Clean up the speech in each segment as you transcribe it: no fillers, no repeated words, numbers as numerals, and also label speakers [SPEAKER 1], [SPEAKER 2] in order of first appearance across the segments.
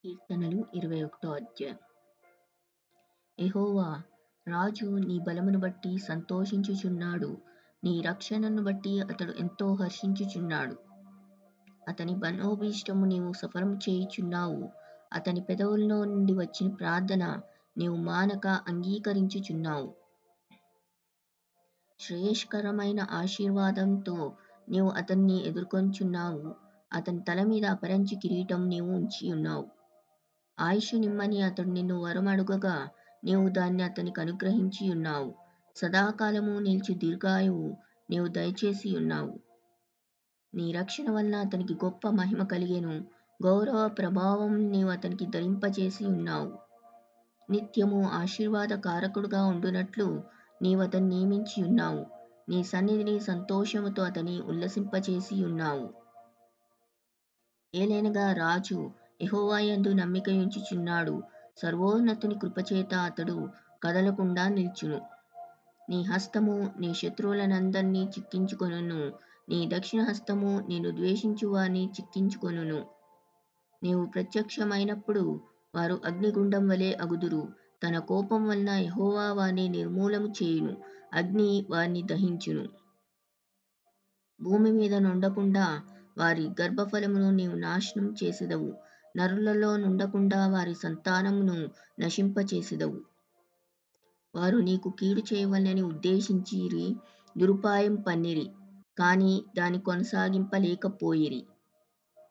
[SPEAKER 1] కీర్తనలు 21 అధ్యాయం. యెహోవా రాజు నీ బలమును బట్టి సంతోషించుచున్నాడు, నీ రక్షణను బట్టి అతడు ఎంతో హర్షించుచున్నాడు. అతని మనోభీష్టము నీవు సఫలము చేయుచున్నావు, అతని పెదవుల్లో నుండి వచ్చిన ప్రార్థన నీవు మానక అంగీకరించుచున్నావు. శ్రేయస్కరమైన ఆశీర్వాదంతో నీవు అతన్ని ఎదుర్కొంచున్నావు, అతని తల మీద అపరంజి కిరీటం నీవు ఉంచియున్నావు. ఆయుష్షు నిమ్మని అతడు నిన్ను వరమడుగగా నీవు దాన్ని అతనికి అనుగ్రహించి ఉన్నావు. సదాకాలము నిలిచి దీర్ఘాయువు నీవు దయచేసి ఉన్నావు. నీ రక్షణ వలన అతనికి గొప్ప మహిమ కలిగెను, గౌరవ ప్రభావం నీవు అతనికి ధరింపచేసి ఉన్నావు. నిత్యము ఆశీర్వాద కారకుడుగా ఉండునట్లు నీవు అతన్ని నియమించి ఉన్నావు. నీ సన్నిధిని సంతోషముతో అతని ఉల్లసింపచేసి ఉన్నావు. ఏలైనగా రాజు యెహోవాయందు నమ్మికయుంచుచున్నాడు, సర్వోన్నతుని కృపచేత అతడు కదలకుండా నిల్చును. నీ హస్తము నీ శత్రువులనందరినీ చిక్కించుకొనును, నీ దక్షిణ హస్తము నిన్ను ద్వేషించు వారిని చిక్కించుకొనును. నీవు ప్రత్యక్షమైనప్పుడు వారు అగ్నిగుండం వలె అగుదురు. తన కోపం వలన యెహోవా వారిని నిర్మూలము చేయును, అగ్ని వారిని దహించును. భూమి మీద నుండకుండా వారి గర్భఫలమును నీవు నాశనం చేసెదవు, నరులలో నుండకుండా వారి సంతానమును నశింపచేసెదవు. వారు నీకు కీడు చేయవలెనని ఉద్దేశించిరి, దురుపాయం పన్నిరి, కాని దాని కొనసాగింపలేకపోయిరి.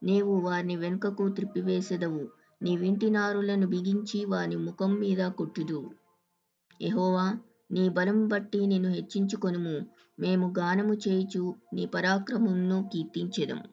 [SPEAKER 1] నీవు వారిని వెనుకకు త్రిప్పివేసెదవు, నీ వింటినారులను బిగించి వారి ముఖం మీద కొట్టుదువు. యెహోవా, నీ బలము బట్టి నిన్ను హెచ్చించుకొనుము, మేము గానము చేయుచు నీ పరాక్రమమును కీర్తించెదము.